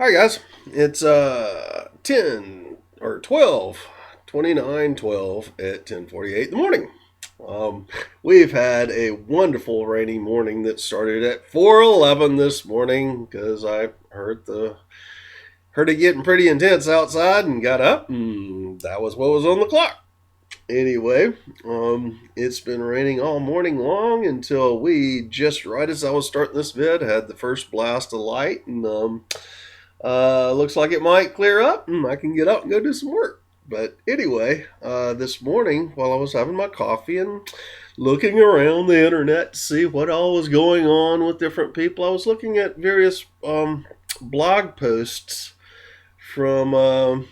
Hi guys, it's 10 or 12, 29:12 at 10:48 in the morning. We've had a wonderful rainy morning that started at 4:11 this morning because I heard it getting pretty intense outside and got up and that was what was on the clock. Anyway, it's been raining all morning long until we just right as I was starting this vid had the first blast of light and looks like it might clear up and I can get out and go do some work. But anyway, this morning while I was having my coffee and looking around the internet to see what all was going on with different people, I was looking at various blog posts from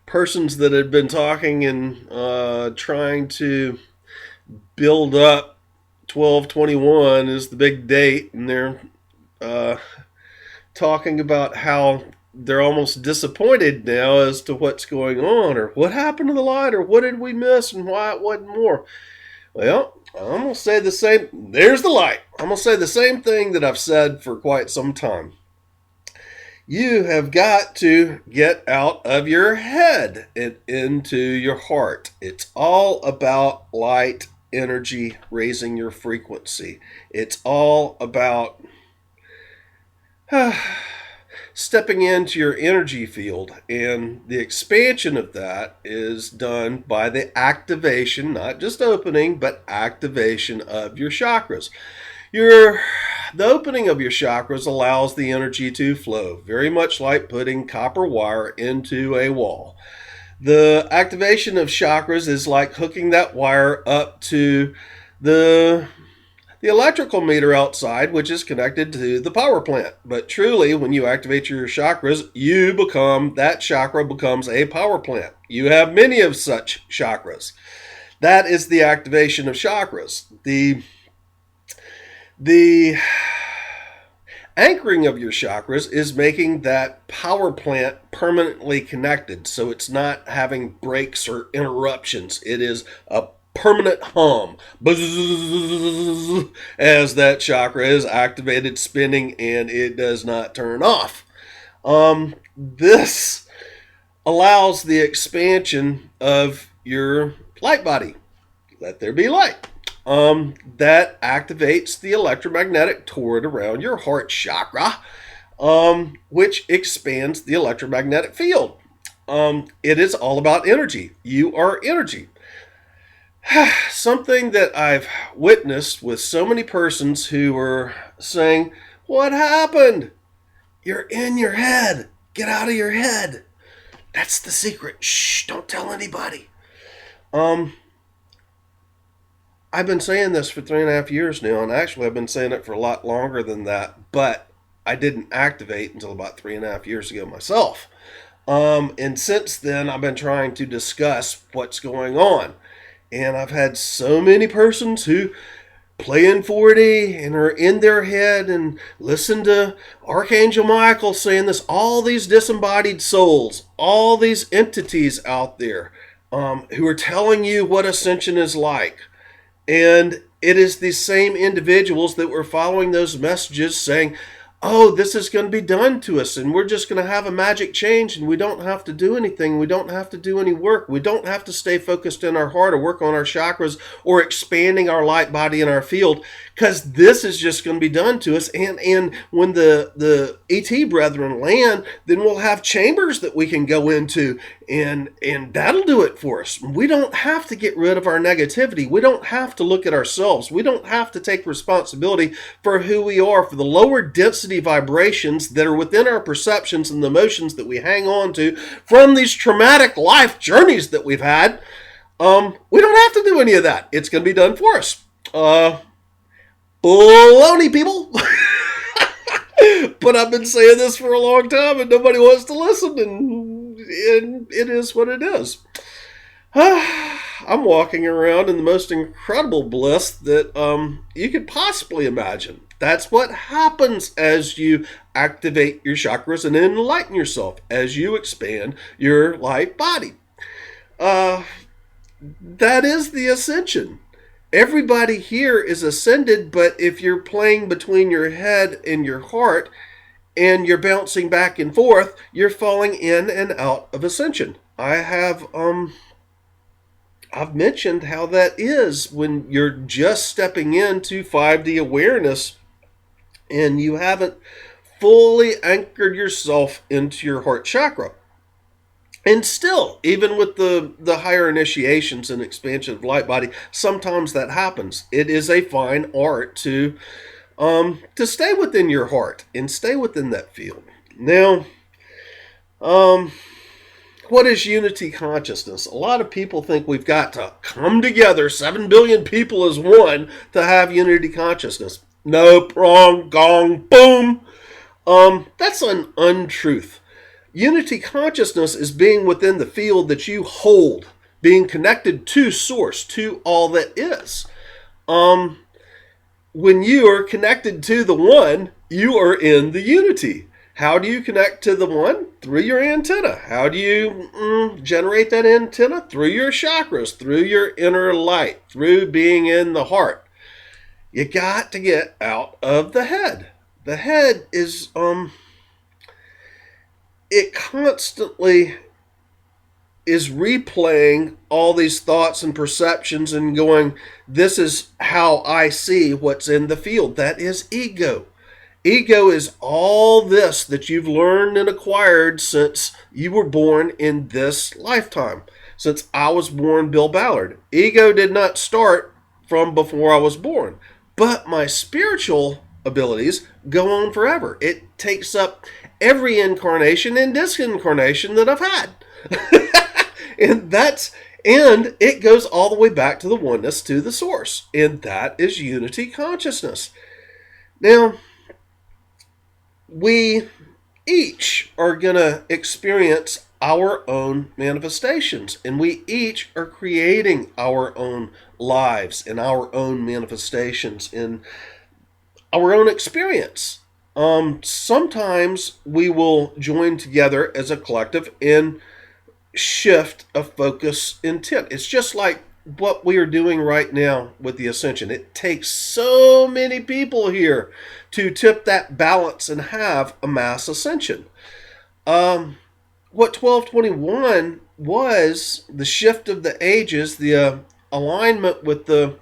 persons that had been talking and trying to build up 12/21 is the big date, and they're uh, talking about how they're almost disappointed now as to what's going on or what happened to the light or what did we miss and why it wasn't more. Well, I'm going to say the same. There's the light. I'm going to say the same thing that I've said for quite some time. You have got to get out of your head and into your heart. It's all about light, energy, raising your frequency. It's all about stepping into your energy field, and the expansion of that is done by the activation, not just opening, but activation of your chakras. The opening of your chakras allows the energy to flow, very much like putting copper wire into a wall. The activation of chakras is like hooking that wire up to the electrical meter outside, which is connected to the power plant. But truly, when you activate your chakras, that chakra becomes a power plant. You have many of such chakras. That is the activation of chakras. The anchoring of your chakras is making that power plant permanently connected, so it's not having breaks or interruptions. It is a permanent hum as that chakra is activated, spinning, and it does not turn off. This allows the expansion of your light body. Let there be light. That activates the electromagnetic torrid around your heart chakra, which expands the electromagnetic field. It is all about energy. You are energy. Something that I've witnessed with so many persons who were saying, "What happened? You're in your head. Get out of your head. That's the secret. Shh, don't tell anybody." I've been saying this for 3.5 years now, and actually I've been saying it for a lot longer than that, but I didn't activate until about 3.5 years ago myself. And since then, I've been trying to discuss what's going on. And I've had so many persons who play in 4D and are in their head and listen to Archangel Michael saying this, all these disembodied souls, all these entities out there who are telling you what Ascension is like. And it is these same individuals that were following those messages saying, "Oh, this is going to be done to us, and we're just going to have a magic change, and we don't have to do anything. We don't have to do any work. We don't have to stay focused in our heart or work on our chakras or expanding our light body in our field, because this is just going to be done to us. And when the ET brethren land, then we'll have chambers that we can go into, and that'll do it for us. We don't have to get rid of our negativity. We don't have to look at ourselves. We don't have to take responsibility for who we are, for the lower density vibrations that are within our perceptions and the emotions that we hang on to from these traumatic life journeys that we've had. We don't have to do any of that. It's going to be done for us. Baloney, people. But I've been saying this for a long time and nobody wants to listen, and it is what it is. I'm walking around in the most incredible bliss that you could possibly imagine. That's what happens as you activate your chakras and enlighten yourself, as you expand your light body. That is the ascension. Everybody here is ascended, but if you're playing between your head and your heart, and you're bouncing back and forth, you're falling in and out of ascension. I've mentioned how that is when you're just stepping into 5D awareness and you haven't fully anchored yourself into your heart chakra. And still, even with the higher initiations and expansion of light body, sometimes that happens. It is a fine art to stay within your heart and stay within that field. Now, what is unity consciousness? A lot of people think we've got to come together, 7 billion people as one, to have unity consciousness. Nope, wrong, gong, boom. That's an untruth. Unity consciousness is being within the field that you hold, being connected to source, to all that is. When you are connected to the one, you are in the unity. How do you connect to the one? Through your antenna. How do you generate that antenna? Through your chakras, through your inner light, through being in the heart. You got to get out of the head. The head is, it constantly is replaying all these thoughts and perceptions and going, this is how I see what's in the field. That is ego. Ego is all this that you've learned and acquired since you were born in this lifetime. Since I was born Bill Ballard. Ego did not start from before I was born. But my spiritual abilities go on forever. It takes up every incarnation and disincarnation that I've had. and it goes all the way back to the oneness, to the source. And that is unity consciousness. Now, we each are going to experience our own manifestations, and we each are creating our own lives and our own manifestations in our own experience. Sometimes we will join together as a collective and shift a focus intent. It's just like what we are doing right now with the Ascension. It takes so many people here to tip that balance and have a mass ascension. What 1221 was, the shift of the ages, the alignment with the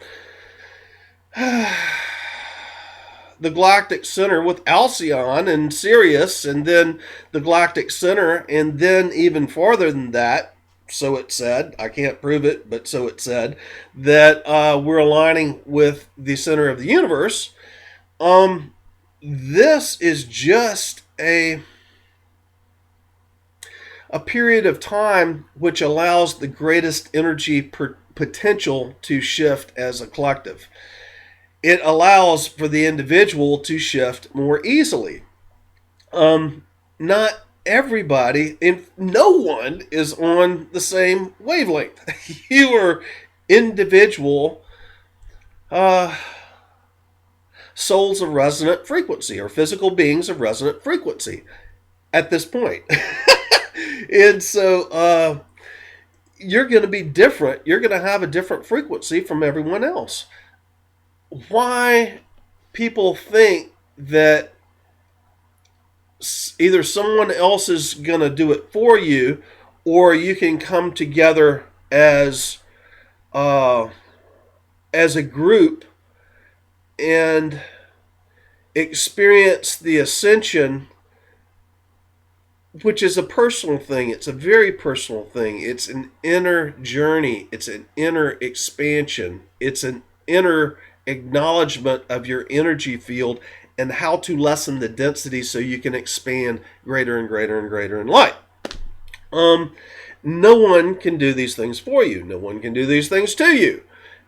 galactic center with Alcyon and Sirius, and then the galactic center, and then even farther than that, so it said, I can't prove it, but so it said, that we're aligning with the center of the universe. This is just a period of time which allows the greatest energy potential to shift as a collective. It allows for the individual to shift more easily. Not everybody, and no one is on the same wavelength. You are individual souls of resonant frequency, or physical beings of resonant frequency at this point. And so you're going to be different. You're going to have a different frequency from everyone else. Why people think that either someone else is going to do it for you, or you can come together as a group and experience the ascension, which is a personal thing. It's a very personal thing. It's an inner journey. It's an inner expansion. It's an inner acknowledgement of your energy field and how to lessen the density so you can expand greater and greater and greater in light. No one can do these things for you. No one can do these things to you.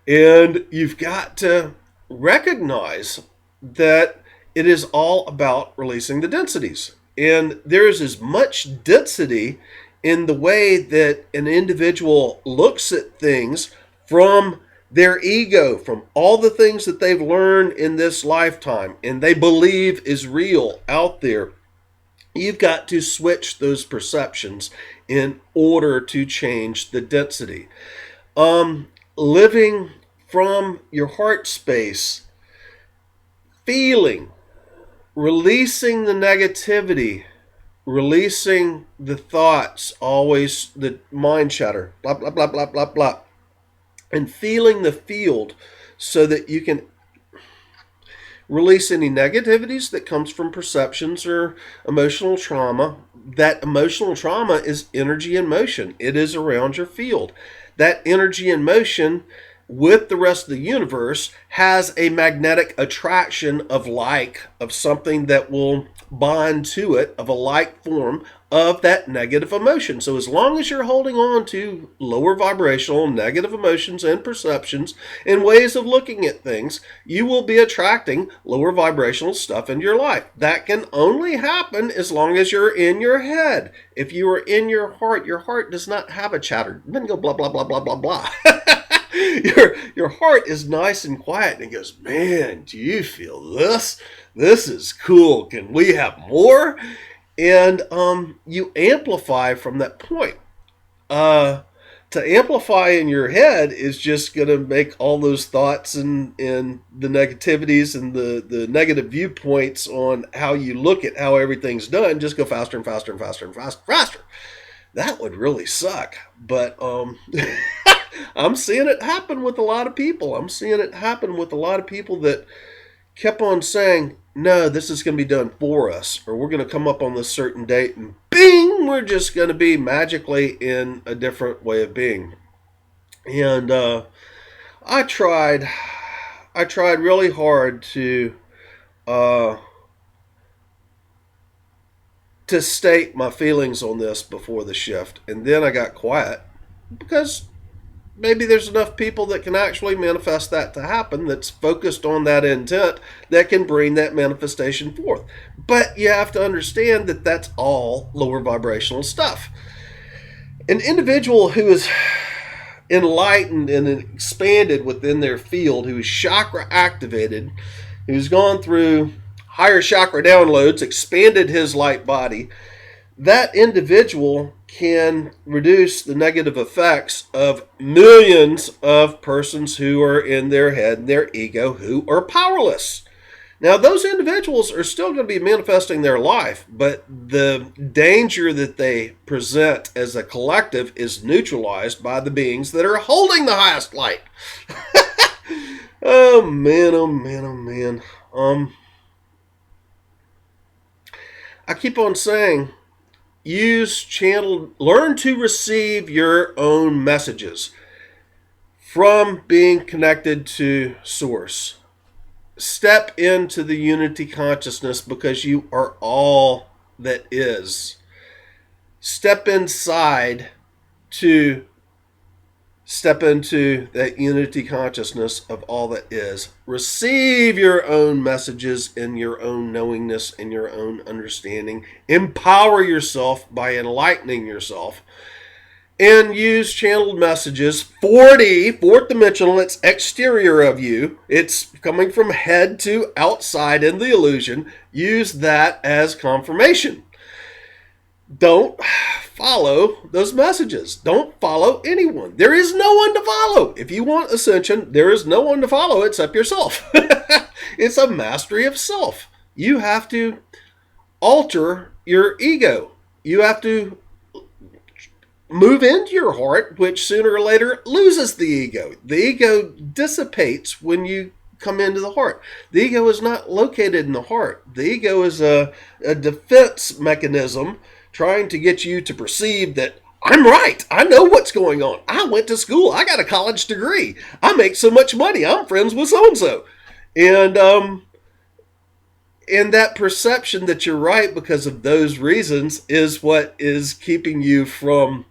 And you've got to recognize that it is all about releasing the densities. And there is as much density in the way that an individual looks at things from their ego, from all the things that they've learned in this lifetime and they believe is real out there. You've got to switch those perceptions in order to change the density. Living from your heart space, feeling, releasing the negativity, releasing the thoughts, always the mind chatter, blah, blah, blah, blah, blah, blah, and feeling the field so that you can release any negativities that comes from perceptions or emotional trauma. That emotional trauma is energy in motion. It is around your field. That energy in motion with the rest of the universe has a magnetic attraction of something that will bond to it, of a like form of that negative emotion. So as long as you're holding on to lower vibrational negative emotions and perceptions and ways of looking at things, you will be attracting lower vibrational stuff into your life. That can only happen as long as you're in your head. If you are in your heart does not have a chatter. It doesn't go blah, blah, blah, blah, blah, blah. Your heart is nice and quiet, and it goes, man, do you feel this? This is cool. Can we have more? And you amplify from that point. To amplify in your head is just going to make all those thoughts and the negativities and the negative viewpoints on how you look at how everything's done just go faster and faster and faster and faster. That would really suck. But I'm seeing it happen with a lot of people. I'm seeing it happen with a lot of people that kept on saying, no, this is going to be done for us, or we're going to come up on this certain date and bing, we're just going to be magically in a different way of being. And I tried really hard to state my feelings on this before the shift, and then I got quiet because maybe there's enough people that can actually manifest that to happen, that's focused on that intent, that can bring that manifestation forth. But you have to understand that that's all lower vibrational stuff. An individual who is enlightened and expanded within their field, who is chakra activated, who's gone through higher chakra downloads, expanded his light body, that individual can reduce the negative effects of millions of persons who are in their head and their ego who are powerless. Now, those individuals are still going to be manifesting their life, but the danger that they present as a collective is neutralized by the beings that are holding the highest light. Oh, man, oh, man, oh, man. I keep on saying, learn to receive your own messages from being connected to Source. Step into the unity consciousness because you are all that is. Step inside to step into that unity consciousness of all that is. Receive your own messages in your own knowingness and your own understanding. Empower yourself by enlightening yourself. And use channeled messages. 4D, fourth dimensional, it's exterior of you. It's coming from head to outside in the illusion. Use that as confirmation. Don't follow those messages. Don't follow anyone. There is no one to follow. If you want ascension, there is no one to follow except yourself. It's a mastery of self. You have to alter your ego. You have to move into your heart, which sooner or later loses the ego. The ego dissipates when you come into the heart. The ego is not located in the heart. The ego is a defense mechanism trying to get you to perceive that I'm right. I know what's going on. I went to school. I got a college degree. I make so much money. I'm friends with so-and-so. And that perception that you're right because of those reasons is what is keeping you from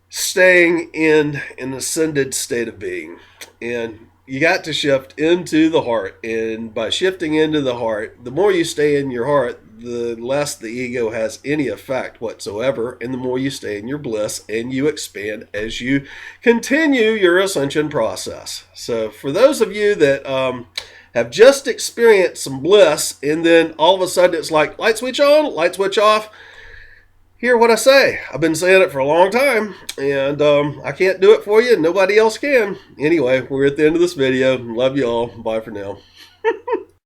staying in an ascended state of being. And you got to shift into the heart. And by shifting into the heart, the more you stay in your heart, the less the ego has any effect whatsoever, and the more you stay in your bliss and you expand as you continue your ascension process. So for those of you that have just experienced some bliss and then all of a sudden it's like light switch on, light switch off, hear what I say. I've been saying it for a long time, and I can't do it for you, and nobody else can. Anyway, we're at the end of this video. Love you all. Bye for now.